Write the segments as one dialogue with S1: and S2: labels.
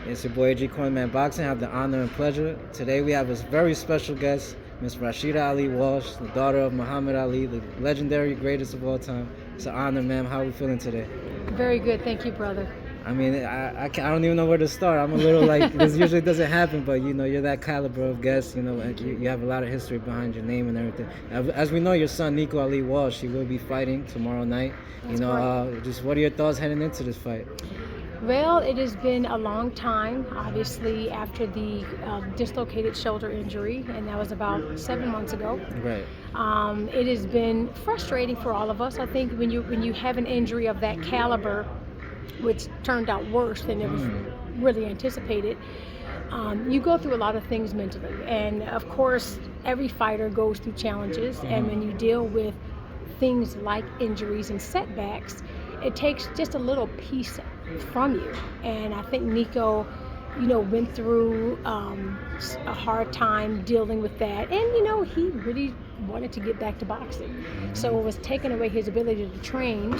S1: It's your boy G Coinman Boxing. I have the honor and pleasure. Today we have a very special guest, Miss Rasheda Ali Walsh, the daughter of Muhammad Ali, the legendary greatest of all time. It's an honor, ma'am. How are we feeling today?
S2: Very good, thank you, brother.
S1: I mean, I don't even know where to start. I'm a little like, this usually doesn't happen, but you know, you're that caliber of guest, you know, and you have a lot of history behind your name and everything. As we know, your son, Nico Ali Walsh, he will be fighting tomorrow night.
S2: That's correct.
S1: Just what are your thoughts heading into this fight?
S2: Well, it has been a long time, obviously, after the dislocated shoulder injury, and that was about 7 months ago.
S1: Right.
S2: It has been frustrating for all of us. I think when you have an injury of that caliber, which turned out worse than it was really anticipated, you go through a lot of things mentally. And of course, every fighter goes through challenges, and when you deal with things like injuries and setbacks, it takes just a little piece from you. And I think Nico, went through a hard time dealing with that. And, he really wanted to get back to boxing. So it was taking away his ability to train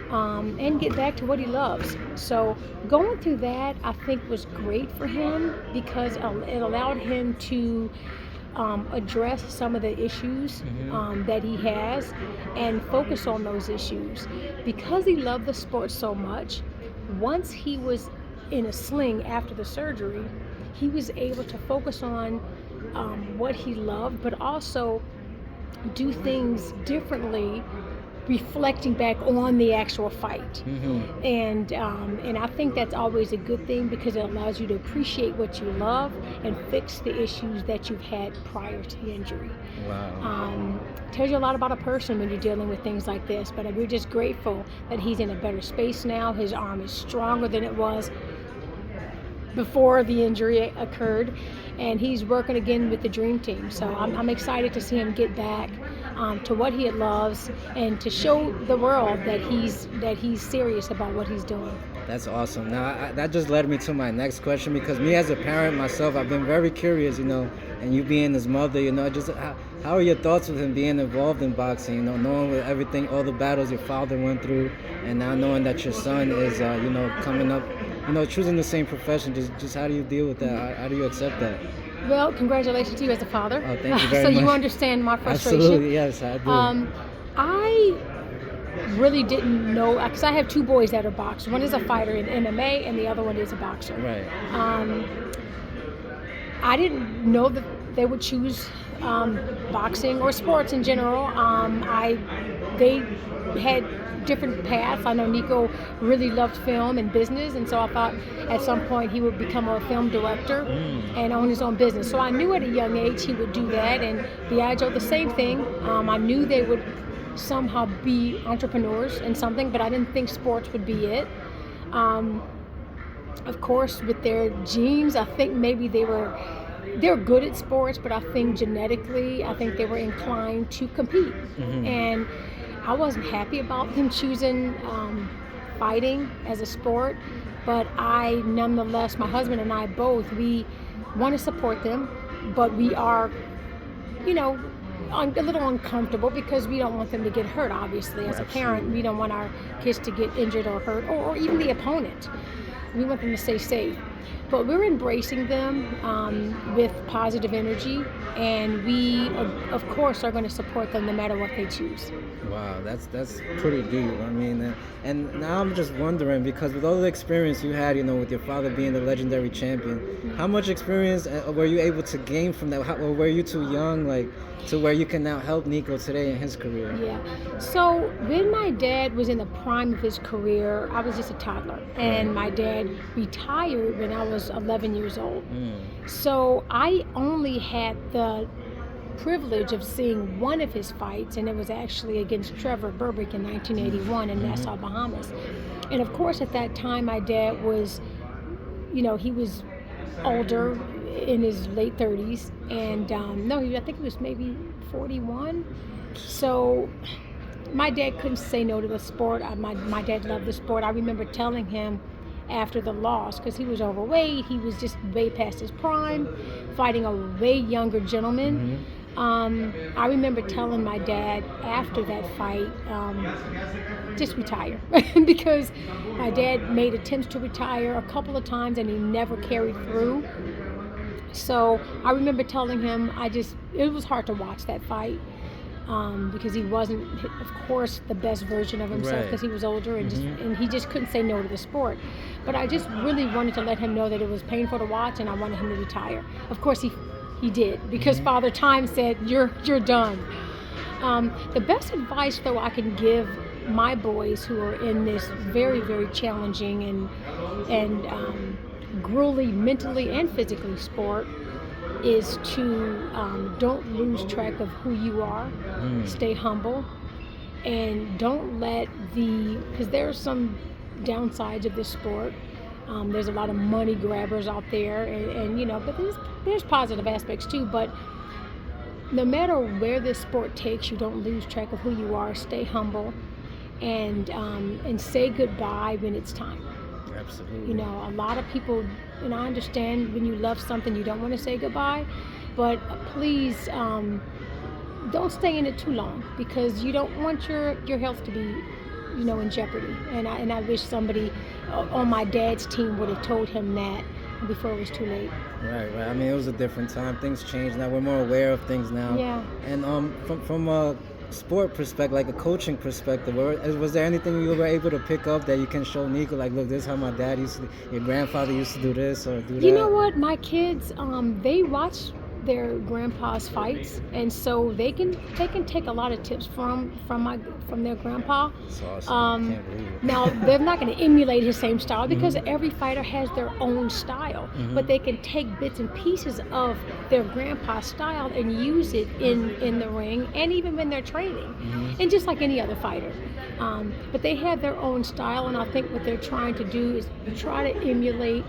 S2: and get back to what he loves. So going through that, I think, was great for him because it allowed him to address some of the issues that he has and focus on those issues. Because he loved the sport so much, once he was in a sling after the surgery, he was able to focus on what he loved, but also do things differently, reflecting back on the actual fight. And I think that's always a good thing because it allows you to appreciate what you love and fix the issues that you've had prior to the injury.
S1: Wow.
S2: Tells you a lot about a person when you're dealing with things like this, but we're just grateful that he's in a better space now. His arm is stronger than it was before the injury occurred, and he's working again with the dream team. So I'm excited to see him get back to what he loves and to show the world that he's serious about what he's doing.
S1: That's awesome. Now, that just led me to my next question, because me as a parent myself, I've been very curious, and you being his mother, just how are your thoughts with him being involved in boxing, knowing with everything, all the battles your father went through, and now knowing that your son is, coming up, choosing the same profession. Just how do you deal with that? How do you accept that?
S2: Well, congratulations to you as a father.
S1: Oh, thank you very
S2: so
S1: much.
S2: you understand my frustration.
S1: Absolutely, yes, I do.
S2: I really didn't know, because I have two boys that are boxers. One is a fighter in MMA, and the other one is a boxer.
S1: Right.
S2: I didn't know that they would choose boxing or sports in general. They had different paths. I know Nico really loved film and business, and so I thought at some point he would become a film director and own his own business. So I knew at a young age he would do that, and Biagio, the same thing. I knew they would somehow be entrepreneurs in something, but I didn't think sports would be it. Of course, with their genes, I think maybe they're good at sports, but I think genetically, I think they were inclined to compete. And I wasn't happy about them choosing fighting as a sport, but nonetheless, my husband and I both, we want to support them, but we are, a little uncomfortable because we don't want them to get hurt, obviously. As a parent, we don't want our kids to get injured or hurt, or even the opponent. We want them to stay safe. But we're embracing them with positive energy, and we, of course, are going to support them no matter what they choose.
S1: Wow, that's pretty deep. I mean, and now I'm just wondering, because with all the experience you had, with your father being the legendary champion, how much experience were you able to gain from that? Or were you too young, to where you can now help Nico today in his career?
S2: Yeah. So when my dad was in the prime of his career, I was just a toddler, and my dad retired when I was 11 years old. So I only had the privilege of seeing one of his fights, and it was actually against Trevor Berbick in 1981 in Nassau, Bahamas. And of course, at that time, my dad was, he was older, in his late 30s, and I think he was maybe 41. So my dad couldn't say no to the sport. My dad loved the sport. I remember telling him after the loss, because he was overweight, he was just way past his prime, fighting a way younger gentleman. I remember telling my dad after that fight, just retire, because my dad made attempts to retire a couple of times and he never carried through. So I remember telling him, it was hard to watch that fight. Because he wasn't, of course, the best version of himself, because he was older and and he just couldn't say no to the sport. But I just really wanted to let him know that it was painful to watch, and I wanted him to retire. Of course, he did, because Father Time said, "You're done." The best advice, though, I can give my boys who are in this very, very challenging and grueling mentally and physically sport is to don't lose track of who you are. Stay humble, and don't let because there are some downsides of this sport. There's a lot of money grabbers out there, and but there's positive aspects too. But no matter where this sport takes you, don't lose track of who you are. Stay humble, and say goodbye when it's time.
S1: Absolutely.
S2: A lot of people, and I understand when you love something, you don't want to say goodbye, but please don't stay in it too long, because you don't want your health to be, in jeopardy. And I wish somebody on my dad's team would have told him that before it was too late.
S1: Right. I mean, it was a different time. Things changed now. We're more aware of things now.
S2: Yeah.
S1: And from a sport perspective, like a coaching perspective, was there anything you were able to pick up that you can show Nico, like, look, this is how my dad your grandfather used to do this or do that?
S2: You know what? My kids, they watch their grandpa's fights, and so they can take a lot of tips from their grandpa.
S1: That's awesome. I can't believe it.
S2: Now they're not going to emulate his same style, because every fighter has their own style, but they can take bits and pieces of their grandpa's style and use it in the ring, and even when they're training, and just like any other fighter. But they have their own style, and I think what they're trying to do is try to emulate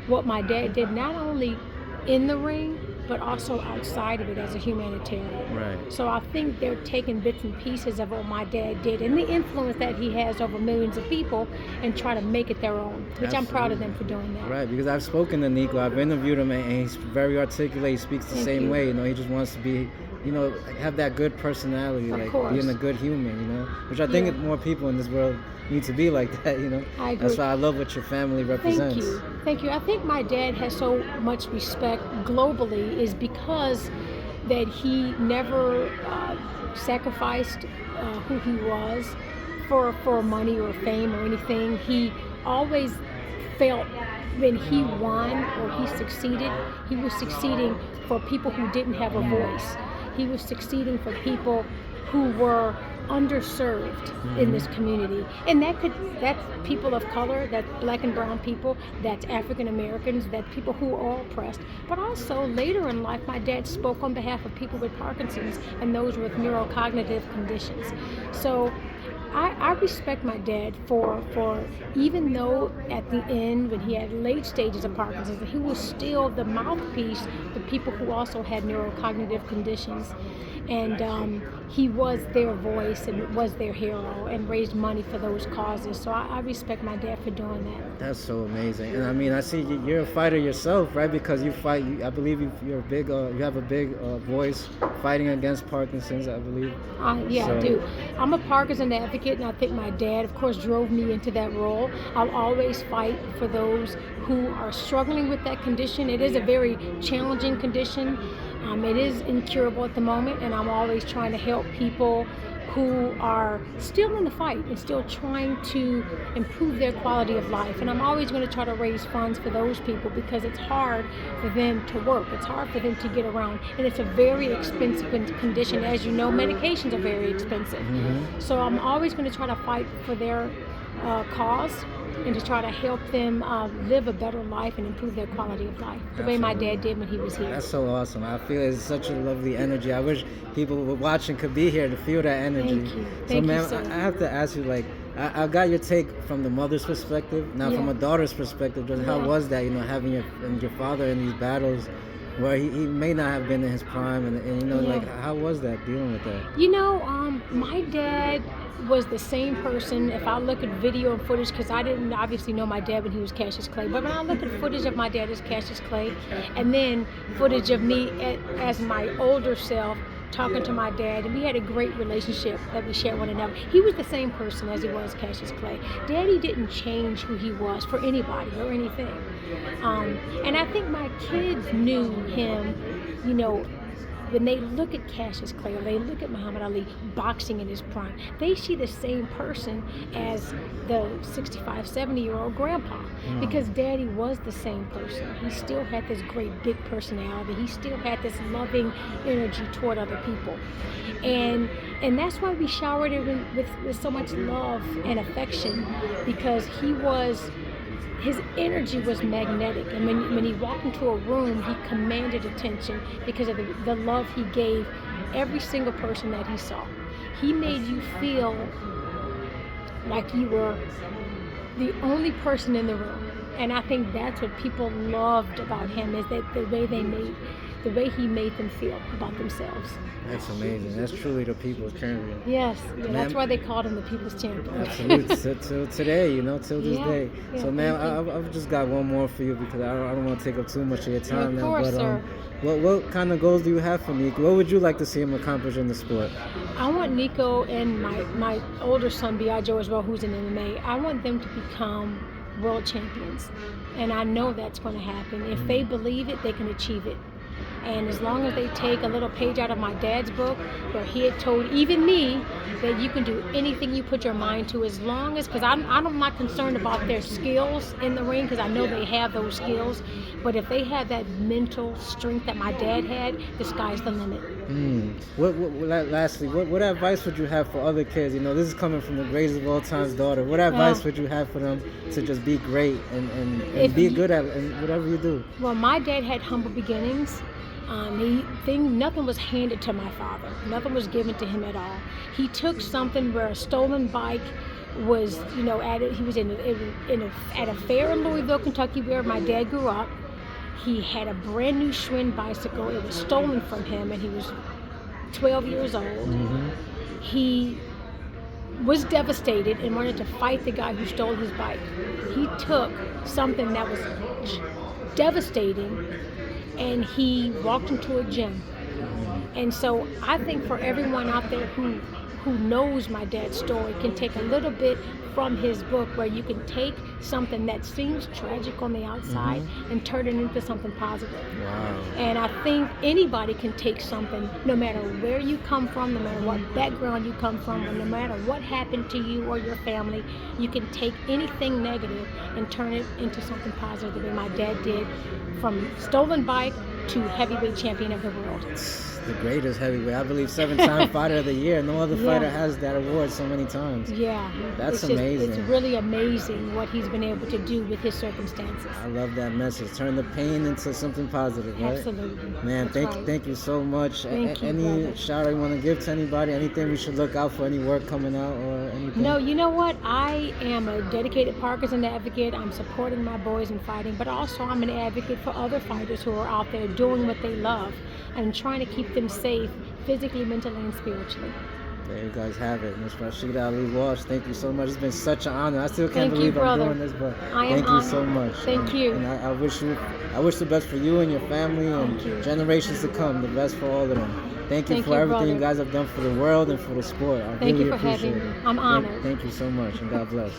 S2: what my dad did, not only in the ring, but also outside of it as a humanitarian.
S1: Right.
S2: So I think they're taking bits and pieces of what my dad did and the influence that he has over millions of people, and try to make it their own, which I'm proud of them for doing that.
S1: Right, because I've spoken to Nico, I've interviewed him, and he's very articulate. He speaks the same way. He just wants to be, have that good personality,
S2: Of
S1: like
S2: course.
S1: being a good human, which I think more people in this world need to be like that,
S2: I agree.
S1: That's why I love what your family represents.
S2: Thank you. I think my dad has so much respect globally is because that he never sacrificed who he was for money or fame or anything. He always felt when he won or he succeeded, he was succeeding for people who didn't have a voice. He was succeeding for people who were underserved in this community, and that's people of color, that's black and brown people, that's African Americans, that's people who are oppressed. But also later in life, my dad spoke on behalf of people with Parkinson's and those with neurocognitive conditions. So I respect my dad for even though at the end, when he had late stages of Parkinson's, he was still the mouthpiece for people who also had neurocognitive conditions. And he was their voice and was their hero and raised money for those causes. So I respect my dad for doing that.
S1: That's so amazing. And I mean, I see you're a fighter yourself, right? Because you fight. I believe you're a big. You have a big voice fighting against Parkinson's, I believe.
S2: Yeah, I do. I'm a Parkinson advocate, and I think my dad, of course, drove me into that role. I'll always fight for those who are struggling with that condition. It is a very challenging condition. It is incurable at the moment, and I'm always trying to help people who are still in the fight and still trying to improve their quality of life. And I'm always going to try to raise funds for those people, because it's hard for them to work. It's hard for them to get around. And it's a very expensive condition. As you know, medications are very expensive. So I'm always going to try to fight for their cause, and to try to help them live a better life and improve their quality of life, the way my dad did when he was here.
S1: That's so awesome. I feel it's such a lovely energy. I wish people watching could be here to feel that energy.
S2: Thank you.
S1: So, ma'am,
S2: sir.
S1: I have to ask you, like, I got your take from the mother's perspective. Now, from a daughter's perspective, just how was that, having your father in these battles where he may not have been in his prime, and like, how was that, dealing with that?
S2: My dad was the same person. If I look at video and footage, because I didn't obviously know my dad when he was Cassius Clay, but when I look at footage of my dad as Cassius Clay, and then footage of me as my older self, talking to my dad, and we had a great relationship that we shared one another. He was the same person as he was Cassius Clay. Daddy didn't change who he was for anybody or anything. And I think my kids knew him, you know, when they look at Cassius Clay or they look at Muhammad Ali boxing in his prime, they see the same person as the 65, 70-year-old grandpa, because Daddy was the same person. He still had this great big personality. He still had this loving energy toward other people. And that's why we showered him with so much love and affection, because his energy was magnetic, and when he walked into a room, he commanded attention because of the love he gave every single person that he saw. He made you feel like you were the only person in the room, and I think that's what people loved about him, is that the way he made them feel about themselves.
S1: That's amazing. That's truly the people's champion.
S2: Yes, yeah, that's why they called him the people's champion.
S1: Absolutely. Till today, you know, till this day.
S2: Yeah,
S1: so, man, I've just got one more for you, because I don't want to take up too much of your time
S2: now. Of course,
S1: now.
S2: But
S1: sir. What kind of goals do you have for Nico? What would you like to see him accomplish in the sport?
S2: I want Nico and my older son, Biagio, as well, who's in MMA, I want them to become world champions. And I know that's going to happen. If they believe it, they can achieve it. And as long as they take a little page out of my dad's book, where he had told even me that you can do anything you put your mind to, as long as, because I'm not concerned about their skills in the ring, because I know they have those skills, but if they have that mental strength that my dad had, the sky's the limit.
S1: Lastly, what advice would you have for other kids? You know, this is coming from the greatest of all time's daughter. What advice would you have for them to just be great and be good at whatever you do?
S2: Well, my dad had humble beginnings. Nothing was handed to my father. Nothing was given to him at all. He took something where a stolen bike was, you know, he was at a fair in Louisville, Kentucky, where my dad grew up. He had a brand new Schwinn bicycle. It was stolen from him, and he was 12 years old. Mm-hmm. He was devastated and wanted to fight the guy who stole his bike. He took something that was devastating, and he walked into a gym. And so I think for everyone out there who knows my dad's story can take a little bit from his book, where you can take something that seems tragic on the outside and turn it into something positive.
S1: Wow.
S2: And I think anybody can take something, no matter where you come from, no matter what background you come from, or no matter what happened to you or your family, you can take anything negative and turn it into something positive, the way my dad did, from stolen bike to heavyweight champion of the world.
S1: The greatest heavyweight. I believe 7-time fighter of the year. No other fighter has that award so many times.
S2: Yeah.
S1: That's amazing.
S2: It's really amazing what he's been able to do with his circumstances.
S1: I love that message. Turn the pain into something positive, right?
S2: Absolutely.
S1: Man, thank you so much.
S2: Thank you,
S1: any
S2: brother.
S1: shout out you want to give to anybody? Anything we should look out for? Any work coming out or anything?
S2: No, you know what? I am a dedicated Parkinson advocate. I'm supporting my boys in fighting, but also I'm an advocate for other fighters who are out there doing what they love and trying to keep them safe physically, mentally, and spiritually.
S1: There you guys have it. Ms. Rasheda Ali Walsh, thank you so much. It's been such an honor. I still can't believe I'm doing this, but thank you so much.
S2: Thank you.
S1: And I wish the best for you and your family and generations to come, the best for all of them. Thank you for everything you guys have done for the world and for the sport. I
S2: Thank
S1: really
S2: you for
S1: appreciate
S2: having
S1: it.
S2: me. I'm honored.
S1: Thank you so much, and God bless.